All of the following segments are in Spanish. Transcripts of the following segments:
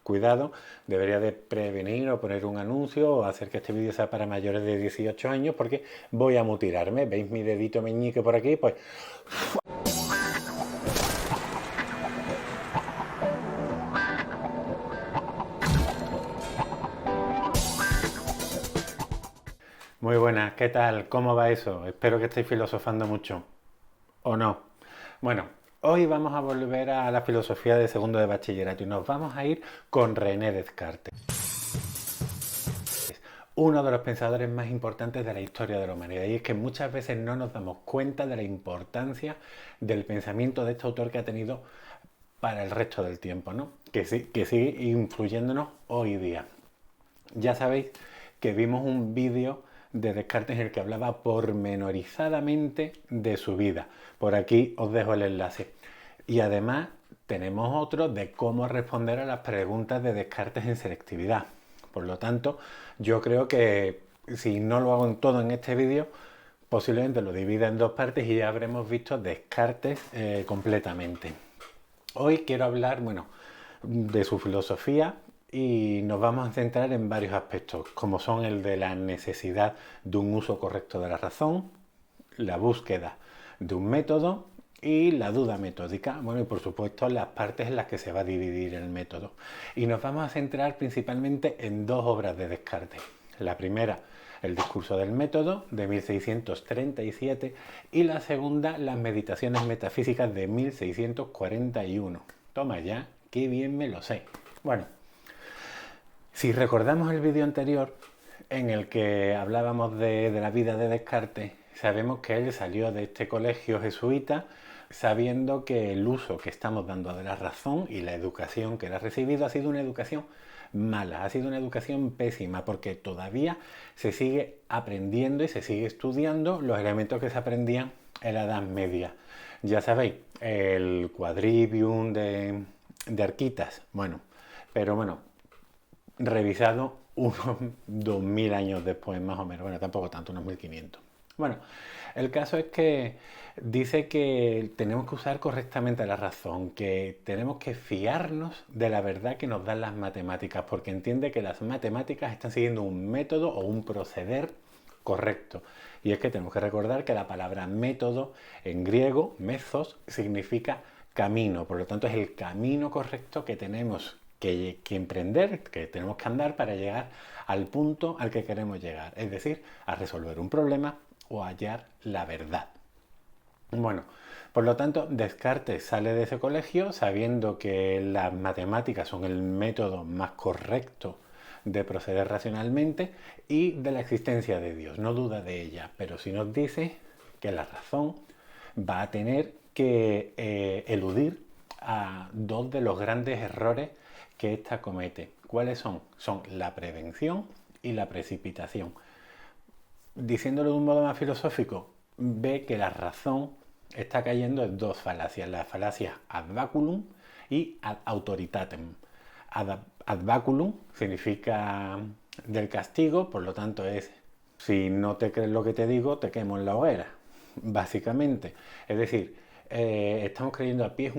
cuidado, debería de prevenir o poner un anuncio o hacer que este vídeo sea para mayores de 18 años porque voy a mutilarme. ¿Veis mi dedito meñique por aquí? Pues muy buenas, ¿qué tal? ¿Cómo va eso? Espero que estéis filosofando mucho. ¿O no? Bueno, hoy vamos a volver a la filosofía de segundo de bachillerato y nos vamos a ir con René Descartes, uno de los pensadores más importantes de la historia de la humanidad. Y es que muchas veces no nos damos cuenta de la importancia del pensamiento de este autor que ha tenido para el resto del tiempo, ¿no? Que sigue influyéndonos hoy día. Ya sabéis que vimos un vídeo de Descartes en el que hablaba pormenorizadamente de su vida. Por aquí os dejo el enlace. Y además tenemos otro de cómo responder a las preguntas de Descartes en selectividad. Por lo tanto, yo creo que si no lo hago en todo en este vídeo, posiblemente lo divida en dos partes y ya habremos visto Descartes completamente. Hoy quiero hablar, bueno, de su filosofía y nos vamos a centrar en varios aspectos, como son el de la necesidad de un uso correcto de la razón, la búsqueda de un método y la duda metódica. Bueno, y por supuesto las partes en las que se va a dividir el método. Y nos vamos a centrar principalmente en dos obras de Descartes. La primera, el discurso del método, de 1637, y la segunda, las meditaciones metafísicas, de 1641. Toma ya, qué bien me lo sé. Bueno, si recordamos el vídeo anterior en el que hablábamos de la vida de Descartes, sabemos que él salió de este colegio jesuita sabiendo que el uso que estamos dando de la razón y la educación que él ha recibido ha sido una educación mala, ha sido una educación pésima, porque todavía se sigue aprendiendo y se sigue estudiando los elementos que se aprendían en la Edad Media. Ya sabéis, el quadrivium de Arquitas, bueno, pero bueno, revisado unos 2000 años después más o menos, bueno, tampoco tanto, unos 1500. Bueno, el caso es que dice que tenemos que usar correctamente la razón, que tenemos que fiarnos de la verdad que nos dan las matemáticas, porque entiende que las matemáticas están siguiendo un método o un proceder correcto. Y es que tenemos que recordar que la palabra método en griego, mesos, significa camino, por lo tanto es el camino correcto que tenemos que emprender, que tenemos que andar para llegar al punto al que queremos llegar, es decir, a resolver un problema o hallar la verdad. Bueno, por lo tanto, Descartes sale de ese colegio sabiendo que las matemáticas son el método más correcto de proceder racionalmente y de la existencia de Dios, no duda de ella, pero sí nos dice que la razón va a tener que eludir a dos de los grandes errores que ésta comete. ¿Cuáles son? Son la prevención y la precipitación. Diciéndolo de un modo más filosófico, ve que la razón está cayendo en dos falacias, las falacias ad baculum y ad autoritatem. Ad baculum significa del castigo, por lo tanto es, si no te crees lo que te digo, te quemo en la hoguera, básicamente. Es decir, estamos creyendo a pie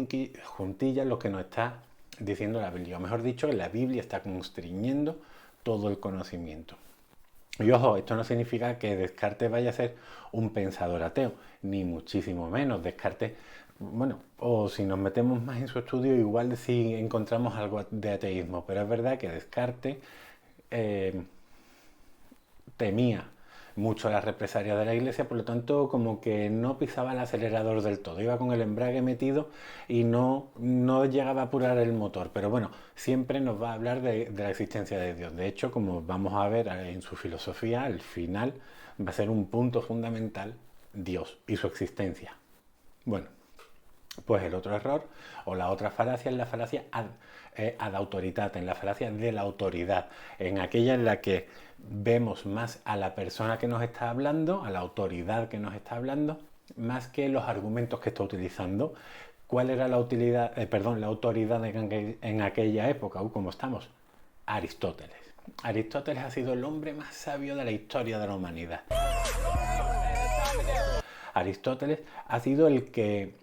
juntillas lo que nos está diciendo la Biblia, o mejor dicho, la Biblia está constriñendo todo el conocimiento. Y ojo, esto no significa que Descartes vaya a ser un pensador ateo, ni muchísimo menos. Descartes, bueno, o si nos metemos más en su estudio, igual sí encontramos algo de ateísmo, pero es verdad que Descartes temía mucho las represalias de la Iglesia, por lo tanto como que no pisaba el acelerador del todo, iba con el embrague metido y no llegaba a apurar el motor, pero bueno, siempre nos va a hablar de la existencia de Dios. De hecho, como vamos a ver en su filosofía, al final va a ser un punto fundamental Dios y su existencia. Bueno, pues el otro error o la otra falacia es la falacia ad autoritatem, en la falacia de la autoridad, en aquella en la que vemos más a la persona que nos está hablando, a la autoridad que nos está hablando, más que los argumentos que está utilizando. ¿Cuál era la la autoridad en aquella época? ¿Cómo estamos? Aristóteles. Aristóteles ha sido el hombre más sabio de la historia de la humanidad. Aristóteles ha sido el que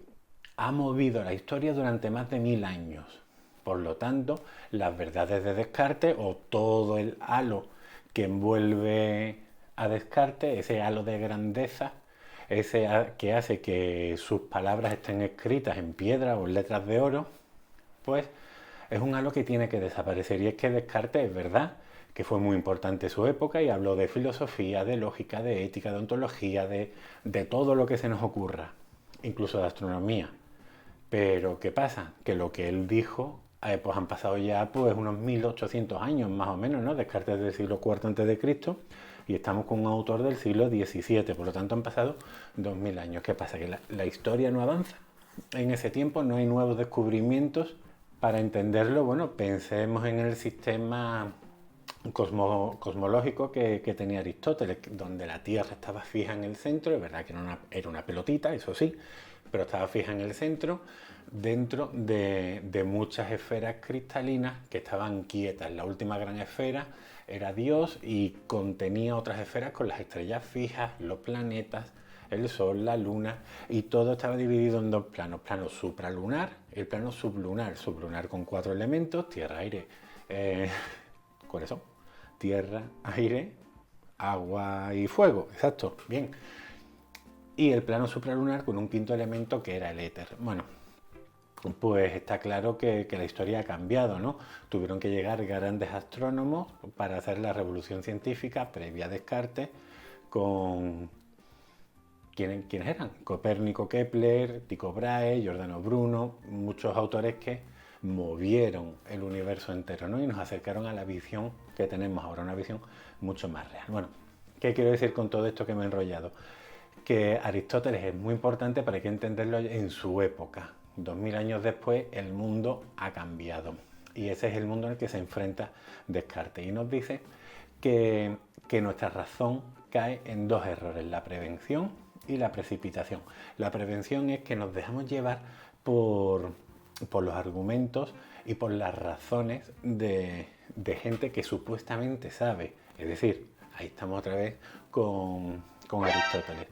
ha movido la historia durante más de 1000 años. Por lo tanto, las verdades de Descartes o todo el halo que envuelve a Descartes, ese halo de grandeza, que hace que sus palabras estén escritas en piedra o en letras de oro, pues es un halo que tiene que desaparecer. Y es que Descartes es verdad que fue muy importante su época y habló de filosofía, de lógica, de ética, de ontología, de todo lo que se nos ocurra, incluso de astronomía. Pero ¿qué pasa? Que lo que él dijo, pues han pasado ya pues unos 1800 años más o menos, ¿no? Descartes del siglo IV antes de Cristo y estamos con un autor del siglo XVII, por lo tanto han pasado 2000 años. ¿Qué pasa? Que la historia no avanza. En ese tiempo no hay nuevos descubrimientos. Para entenderlo, bueno, pensemos en el sistema cosmológico que tenía Aristóteles, donde la Tierra estaba fija en el centro, es verdad que era una pelotita, eso sí, pero estaba fija en el centro, dentro de muchas esferas cristalinas que estaban quietas. La última gran esfera era Dios y contenía otras esferas con las estrellas fijas, los planetas, el Sol, la Luna, y todo estaba dividido en dos planos: plano supralunar y el plano sublunar. Sublunar con 4 elementos: tierra, aire, ¿cuáles son? Tierra, aire, agua y fuego, exacto, bien. Y el plano supralunar con un quinto elemento que era el éter. Bueno, pues está claro que la historia ha cambiado, ¿no? Tuvieron que llegar grandes astrónomos para hacer la revolución científica previa a Descartes con... ¿Quiénes eran? Copérnico, Kepler, Tycho Brahe, Giordano Bruno, muchos autores que movieron el universo entero, ¿no? Y nos acercaron a la visión que tenemos ahora, una visión mucho más real. Bueno, ¿qué quiero decir con todo esto que me he enrollado? Que Aristóteles es muy importante, para que entenderlo en su época. 2000 años después el mundo ha cambiado y ese es el mundo en el que se enfrenta Descartes y nos dice que nuestra razón cae en dos errores: la prevención y la precipitación. La prevención es que nos dejamos llevar por los argumentos y por las razones de gente que supuestamente sabe. Es decir, ahí estamos otra vez con Aristóteles.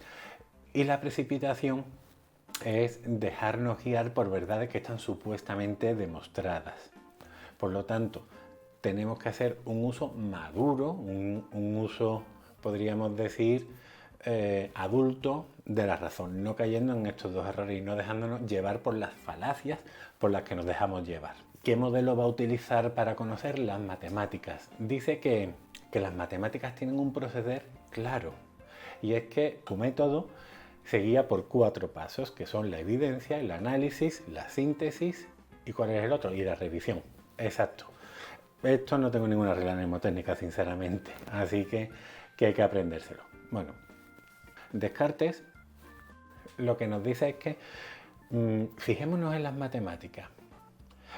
Y la precipitación es dejarnos guiar por verdades que están supuestamente demostradas. Por lo tanto, tenemos que hacer un uso maduro, un uso, podríamos decir, adulto de la razón, no cayendo en estos dos errores y no dejándonos llevar por las falacias por las que nos dejamos llevar. ¿Qué modelo va a utilizar para conocer las matemáticas? Dice que las matemáticas tienen un proceder claro, y es que su método se guía por 4 pasos, que son la evidencia, el análisis, la síntesis y ¿cuál es el otro? Y la revisión. Exacto. Esto no tengo ninguna regla mnemotécnica, sinceramente, así que hay que aprendérselo. Bueno, Descartes lo que nos dice es que fijémonos en las matemáticas.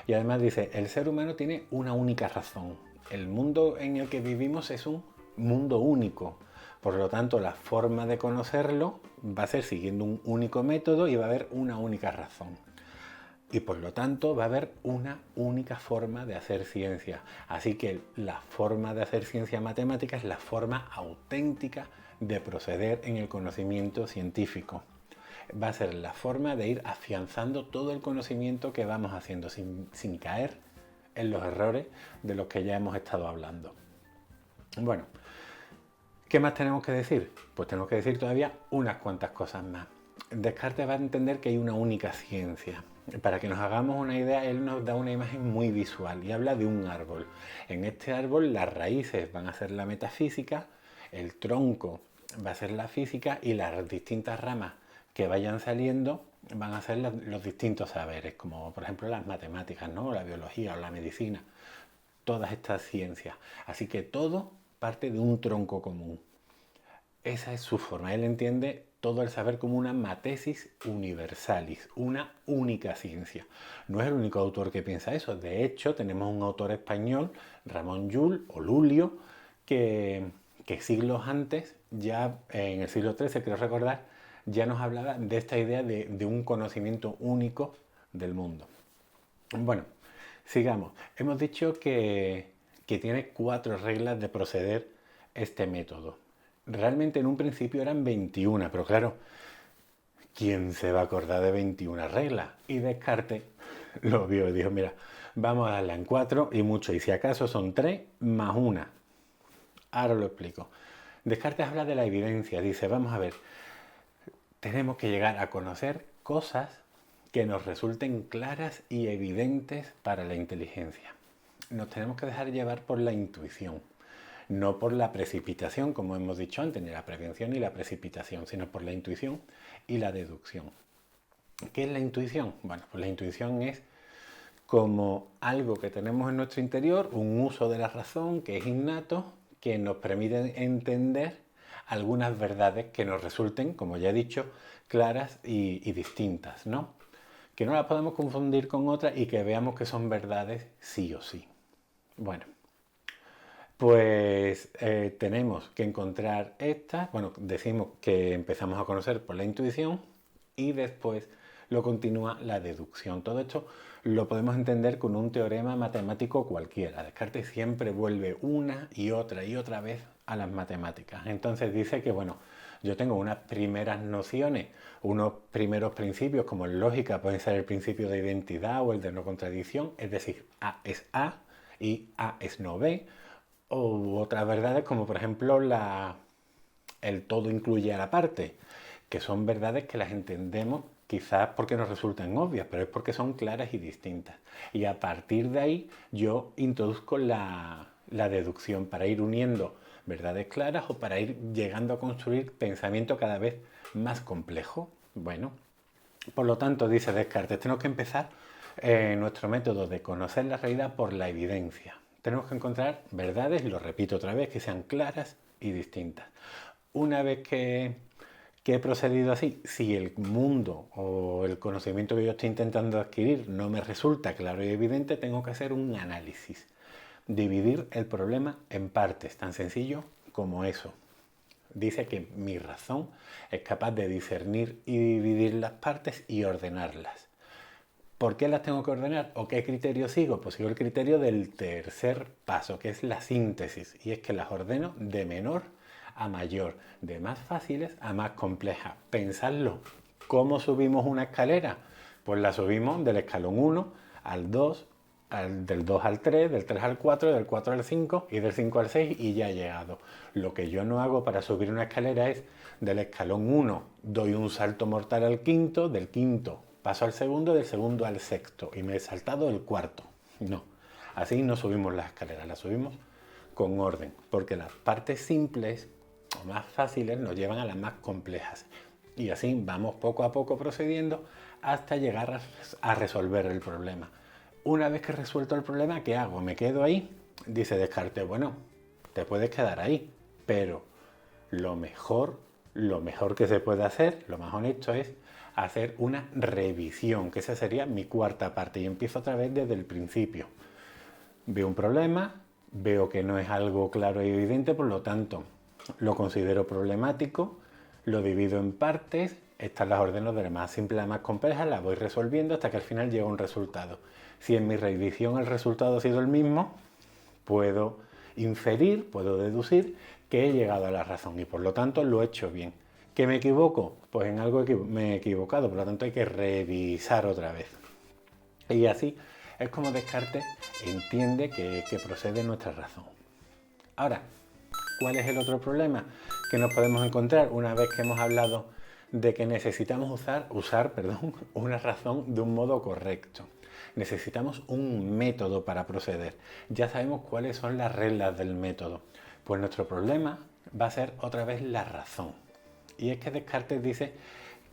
Y además dice, el ser humano tiene una única razón. El mundo en el que vivimos es un mundo único. Por lo tanto, la forma de conocerlo va a ser siguiendo un único método y va a haber una única razón. Y por lo tanto va a haber una única forma de hacer ciencia. Así que la forma de hacer ciencia matemática es la forma auténtica de proceder en el conocimiento científico. Va a ser la forma de ir afianzando todo el conocimiento que vamos haciendo sin caer en los errores de los que ya hemos estado hablando. Bueno, ¿qué más tenemos que decir? Pues tenemos que decir todavía unas cuantas cosas más. Descartes va a entender que hay una única ciencia. Para que nos hagamos una idea, él nos da una imagen muy visual y habla de un árbol. En este árbol las raíces van a ser la metafísica, el tronco va a ser la física y las distintas ramas que vayan saliendo van a ser los distintos saberes, como por ejemplo las matemáticas, ¿no? O la biología o la medicina, todas estas ciencias. Así que todo parte de un tronco común. Esa es su forma. Él entiende todo el saber como una matesis universalis, una única ciencia. No es el único autor que piensa eso. De hecho, tenemos un autor español, Ramón Llull o Lulio, que siglos antes, ya en el siglo XIII, creo recordar, ya nos hablaba de esta idea de un conocimiento único del mundo. Bueno, sigamos. Hemos dicho que tiene 4 reglas de proceder este método. Realmente en un principio eran 21, pero claro, ¿quién se va a acordar de 21 reglas? Y Descartes lo vio y dijo, mira, Vamos a darle en 4 y mucho, y si acaso son 3 más una. Ahora lo explico. Descartes habla de la evidencia, dice, vamos a ver, tenemos que llegar a conocer cosas que nos resulten claras y evidentes para la inteligencia. Nos tenemos que dejar llevar por la intuición, no por la precipitación, como hemos dicho antes, ni la prevención ni la precipitación, sino por la intuición y la deducción. ¿Qué es la intuición? Bueno, pues la intuición es como algo que tenemos en nuestro interior, un uso de la razón que es innato, que nos permite entender algunas verdades que nos resulten, como ya he dicho, claras y distintas, ¿no? Que no las podemos confundir con otras y que veamos que son verdades sí o sí. Bueno, pues tenemos que encontrar estas, bueno, decimos que empezamos a conocer por la intuición y después lo continúa la deducción. Todo esto lo podemos entender con un teorema matemático cualquiera. Descartes siempre vuelve una y otra vez a las matemáticas. Entonces dice que, bueno, yo tengo unas primeras nociones, unos primeros principios, como en lógica pueden ser el principio de identidad o el de no contradicción, es decir, A es A y A es no B, o otras verdades como por ejemplo el todo incluye a la parte, que son verdades que las entendemos quizás porque nos resultan obvias, pero es porque son claras y distintas. Y a partir de ahí yo introduzco la deducción para ir uniendo verdades claras o para ir llegando a construir pensamiento cada vez más complejo. Bueno, por lo tanto, dice Descartes, tenemos que empezar nuestro método de conocer la realidad por la evidencia. Tenemos que encontrar verdades, y lo repito otra vez, que sean claras y distintas. Una vez que he procedido así, si el mundo o el conocimiento que yo estoy intentando adquirir no me resulta claro y evidente, tengo que hacer un análisis. Dividir el problema en partes, tan sencillo como eso. Dice que mi razón es capaz de discernir y dividir las partes y ordenarlas. ¿Por qué las tengo que ordenar? ¿O qué criterio sigo? Pues sigo el criterio del tercer paso, que es la síntesis. Y es que las ordeno de menor a mayor, de más fáciles a más complejas. Pensadlo. ¿Cómo subimos una escalera? Pues la subimos del escalón 1 al 2, del 2 al 3, del 3 al 4, del 4 al 5 y del 5 al 6 y ya he llegado. Lo que yo no hago para subir una escalera es del escalón 1 doy un salto mortal al quinto, del quinto paso al segundo, del segundo al sexto y me he saltado el cuarto. No, así no subimos las escaleras, las subimos con orden, porque las partes simples o más fáciles nos llevan a las más complejas. Y así vamos poco a poco procediendo hasta llegar a resolver el problema. Una vez que he resuelto el problema, ¿qué hago? ¿Me quedo ahí? Dice Descartes, bueno, te puedes quedar ahí, pero lo mejor que se puede hacer, lo más honesto es hacer una revisión, que esa sería mi cuarta parte, y empiezo otra vez desde el principio. Veo un problema, veo que no es algo claro y evidente, por lo tanto, lo considero problemático, lo divido en partes, estas las ordeno de la más simple a la más compleja, las voy resolviendo hasta que al final llega un resultado. Si en mi revisión el resultado ha sido el mismo, puedo inferir, puedo deducir que he llegado a la razón y por lo tanto lo he hecho bien. ¿Que me equivoco? Pues en algo me he equivocado, por lo tanto hay que revisar otra vez. Y así es como Descartes entiende que procede nuestra razón. Ahora, ¿cuál es el otro problema que nos podemos encontrar una vez que hemos hablado de que necesitamos usar una razón de un modo correcto? Necesitamos un método para proceder. Ya sabemos cuáles son las reglas del método. Pues nuestro problema va a ser otra vez la razón. Y es que Descartes dice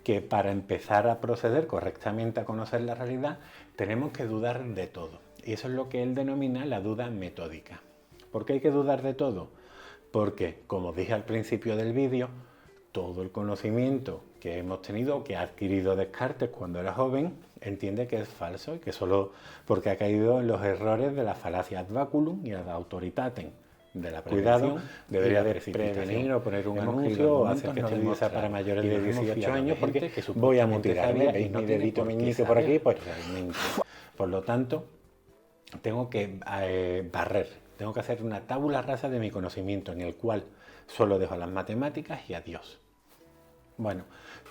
que para empezar a proceder correctamente a conocer la realidad, tenemos que dudar de todo. Y eso es lo que él denomina la duda metódica. ¿Por qué hay que dudar de todo? Porque, como dije al principio del vídeo, todo el conocimiento que hemos tenido, que ha adquirido Descartes cuando era joven, entiende que es falso y que solo porque ha caído en los errores de la falacia ad baculum y ad autoritatem, de la cuidado, debería de prevenir o poner un anuncio o hacer que estén para mayores de 18 años porque voy a mutilarme, veis mi dedito meñique por aquí, pues realmente. Por lo tanto, tengo que barrer, tengo que hacer una tabula rasa de mi conocimiento en el cual solo dejo las matemáticas y adiós. Bueno,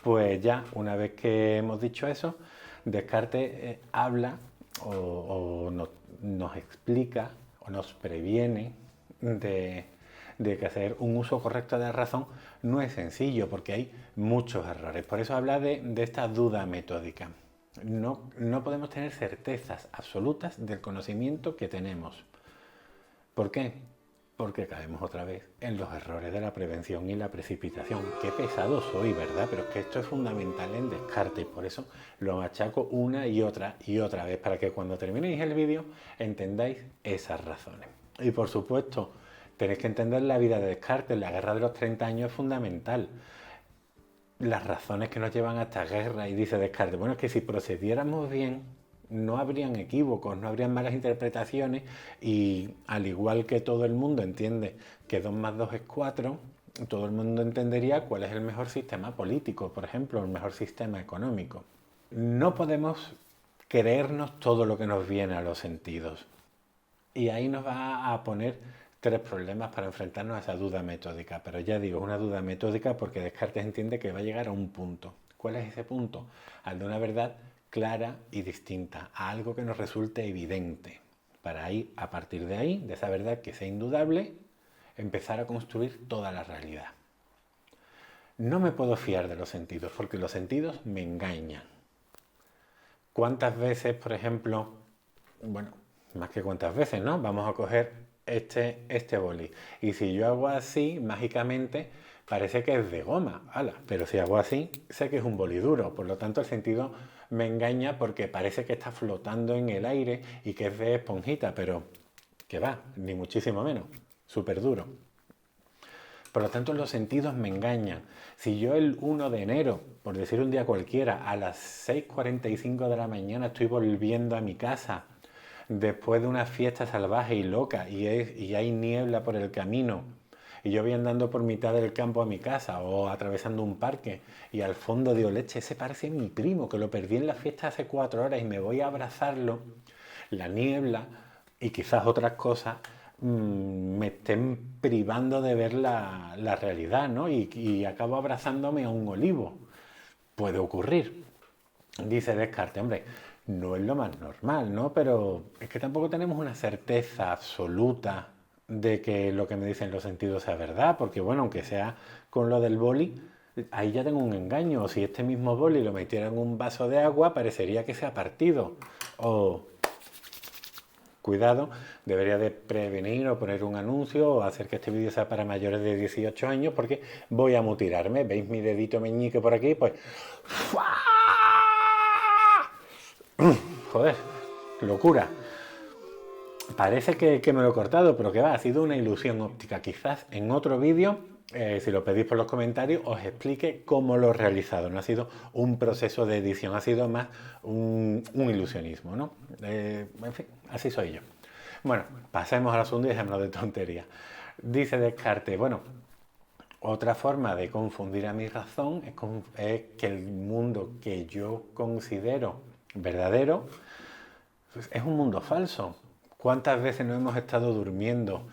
pues ya una vez que hemos dicho eso, Descartes habla o nos nos explica o nos previene de que hacer un uso correcto de la razón no es sencillo porque hay muchos errores. Por eso habla de esta duda metódica. No podemos tener certezas absolutas del conocimiento que tenemos. ¿Por qué? Porque caemos otra vez en los errores de la prevención y la precipitación. Qué pesado soy, ¿verdad? Pero es que esto es fundamental en Descartes, por eso lo machaco una y otra vez, para que cuando terminéis el vídeo entendáis esas razones. Y por supuesto, tenéis que entender la vida de Descartes. La guerra de los 30 años es fundamental. Las razones que nos llevan a esta guerra, y dice Descartes, bueno, es que si procediéramos bien, no habrían equívocos, no habrían malas interpretaciones, y al igual que todo el mundo entiende que 2 más 2 es 4, todo el mundo entendería cuál es el mejor sistema político, por ejemplo, el mejor sistema económico. No podemos creernos todo lo que nos viene a los sentidos. Y ahí nos va a poner 3 problemas para enfrentarnos a esa duda metódica. Pero ya digo, es una duda metódica porque Descartes entiende que va a llegar a un punto. ¿Cuál es ese punto? Al de una verdad clara y distinta, a algo que nos resulte evidente. Para ahí, a partir de ahí, de esa verdad que sea indudable, empezar a construir toda la realidad. No me puedo fiar de los sentidos porque los sentidos me engañan. ¿Cuántas veces, por ejemplo, bueno, más que cuántas veces, ¿no? Vamos a coger este boli. Y si yo hago así, mágicamente parece que es de goma. ¡Hala! Pero si hago así, sé que es un boli duro. Por lo tanto, el sentido me engaña porque parece que está flotando en el aire y que es de esponjita, pero que va, ni muchísimo menos. Súper duro. Por lo tanto, los sentidos me engañan. Si yo el 1 de enero, por decir un día cualquiera, a las 6:45 de la mañana estoy volviendo a mi casa, después de una fiesta salvaje y loca, y hay niebla por el camino, y yo voy andando por mitad del campo a mi casa o atravesando un parque, y al fondo digo, leche, ese parece mi primo, que lo perdí en la fiesta hace 4 horas y me voy a abrazarlo, la niebla y quizás otras cosas me estén privando de ver la realidad, ¿no? Y acabo abrazándome a un olivo. Puede ocurrir. Dice Descartes, hombre, no es lo más normal, ¿no? Pero es que tampoco tenemos una certeza absoluta de que lo que me dicen los sentidos sea verdad, porque bueno, aunque sea con lo del boli, ahí ya tengo un engaño. O si este mismo boli lo metiera en un vaso de agua, parecería que se ha partido. O cuidado, debería de prevenir o poner un anuncio o hacer que este vídeo sea para mayores de 18 años porque voy a mutilarme. ¿Veis mi dedito meñique por aquí? Pues... Joder, locura. Parece que me lo he cortado, pero que va, ha sido una ilusión óptica. Quizás en otro vídeo, si lo pedís por los comentarios, os explique cómo lo he realizado. No ha sido un proceso de edición, ha sido más un ilusionismo, ¿no? En fin, así soy yo. Bueno, pasemos al asunto y dejémonos de tontería. Dice Descartes, bueno, otra forma de confundir a mi razón es que el mundo que yo considero verdadero pues, es un mundo falso. ¿Cuántas veces no hemos estado durmiendo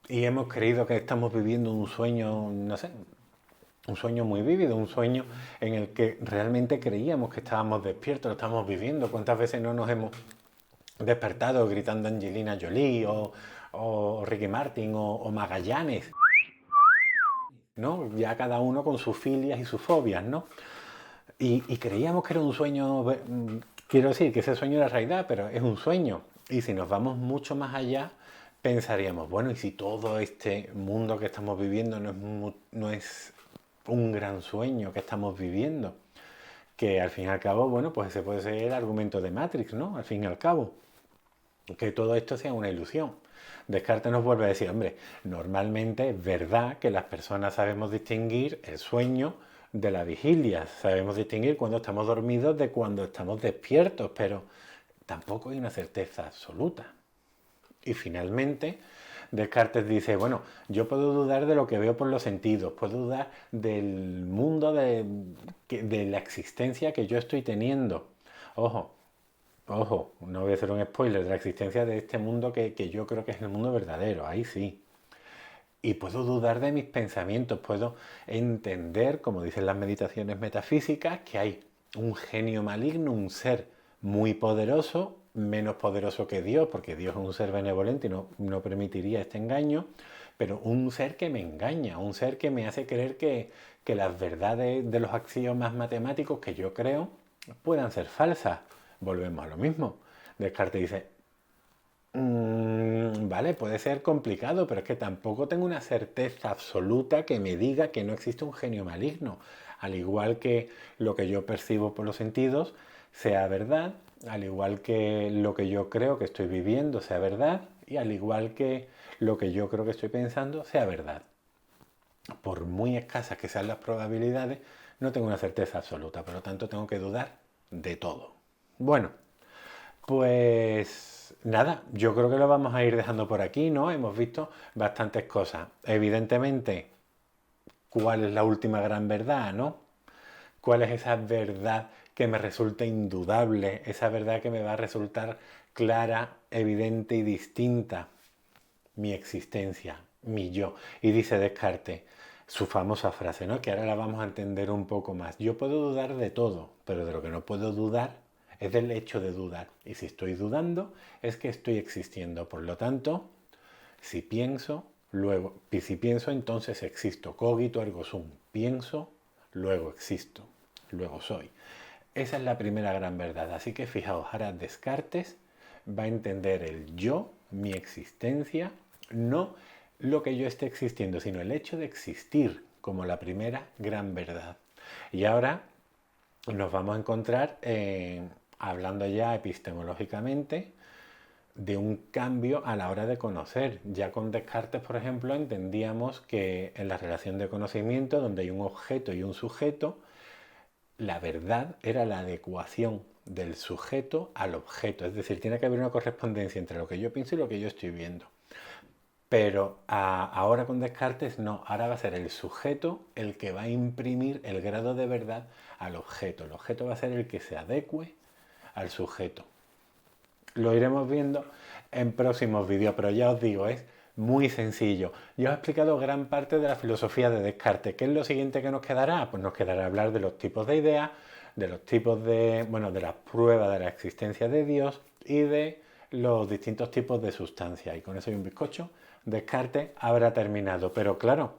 y hemos creído que estamos viviendo un sueño, no sé, un sueño muy vívido, un sueño en el que realmente creíamos que estábamos despiertos, lo estamos viviendo? ¿Cuántas veces no nos hemos despertado gritando Angelina Jolie o Ricky Martin o Magallanes? ¿No? Ya cada uno con sus filias y sus fobias, ¿no? Y creíamos que era un sueño, quiero decir que ese sueño era realidad, pero es un sueño. Y si nos vamos mucho más allá, pensaríamos, bueno, ¿y si todo este mundo que estamos viviendo no es un gran sueño que estamos viviendo? Que al fin y al cabo, bueno, pues ese puede ser el argumento de Matrix, ¿no? Al fin y al cabo, que todo esto sea una ilusión. Descartes nos vuelve a decir, hombre, normalmente es verdad que las personas sabemos distinguir el sueño de la vigilia, sabemos distinguir cuando estamos dormidos de cuando estamos despiertos, pero tampoco hay una certeza absoluta. Y finalmente, Descartes dice, bueno, yo puedo dudar de lo que veo por los sentidos, puedo dudar del mundo, de la existencia que yo estoy teniendo. Ojo, no voy a hacer un spoiler de la existencia de este mundo que yo creo que es el mundo verdadero, ahí sí. Y puedo dudar de mis pensamientos, puedo entender, como dicen las meditaciones metafísicas, que hay un genio maligno, un ser muy poderoso, menos poderoso que Dios, porque Dios es un ser benevolente y no permitiría este engaño, pero un ser que me engaña, un ser que me hace creer que las verdades de los axiomas matemáticos que yo creo puedan ser falsas. Volvemos a lo mismo. Descartes dice, vale, puede ser complicado, pero es que tampoco tengo una certeza absoluta que me diga que no existe un genio maligno. Al igual que lo que yo percibo por los sentidos sea verdad, al igual que lo que yo creo que estoy viviendo sea verdad, y al igual que lo que yo creo que estoy pensando sea verdad. Por muy escasas que sean las probabilidades, no tengo una certeza absoluta, por lo tanto tengo que dudar de todo. Bueno, pues nada, yo creo que lo vamos a ir dejando por aquí, ¿no? Hemos visto bastantes cosas. Evidentemente, ¿cuál es la última gran verdad, no? ¿Cuál es esa verdad que me resulta indudable? Esa verdad que me va a resultar clara, evidente y distinta. Mi existencia, mi yo. Y dice Descartes, su famosa frase, ¿no? Que ahora la vamos a entender un poco más. Yo puedo dudar de todo, pero de lo que no puedo dudar es del hecho de dudar. Y si estoy dudando, es que estoy existiendo. Por lo tanto, si pienso, entonces existo. Cogito ergo sum. Pienso, luego existo. Luego soy. Esa es la primera gran verdad. Así que fijaos, ahora Descartes va a entender el yo, mi existencia, no lo que yo esté existiendo, sino el hecho de existir como la primera gran verdad. Y ahora nos vamos a encontrar hablando ya epistemológicamente de un cambio a la hora de conocer. Ya con Descartes, por ejemplo, entendíamos que en la relación de conocimiento, donde hay un objeto y un sujeto, la verdad era la adecuación del sujeto al objeto. Es decir, tiene que haber una correspondencia entre lo que yo pienso y lo que yo estoy viendo. Pero ahora con Descartes no, ahora va a ser el sujeto el que va a imprimir el grado de verdad al objeto. El objeto va a ser el que se adecue al sujeto. Lo iremos viendo en próximos vídeos, pero ya os digo, es muy sencillo. Yo os he explicado gran parte de la filosofía de Descartes. ¿Qué es lo siguiente que nos quedará? Pues nos quedará hablar de los tipos de ideas, de los tipos de, de las pruebas de la existencia de Dios y de los distintos tipos de sustancias. Y con eso y un bizcocho, Descartes habrá terminado. Pero claro,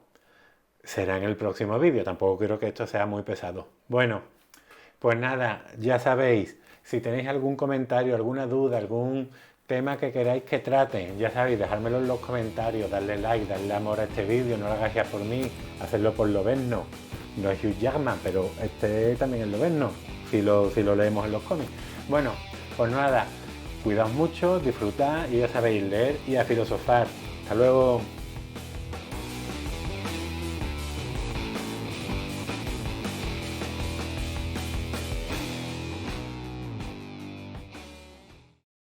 será en el próximo vídeo. Tampoco quiero que esto sea muy pesado. Bueno, pues nada, ya sabéis, si tenéis algún comentario, alguna duda, algún tema que queráis que trate, ya sabéis, dejármelo en los comentarios, darle like, darle amor a este vídeo, no lo hagáis ya por mí, hacerlo por Lobezno. No es Hugh Jackman, pero este también es Lobezno, si lo leemos en los cómics. Bueno, pues nada, cuidaos mucho, disfrutad y ya sabéis, leer y a filosofar. Hasta luego.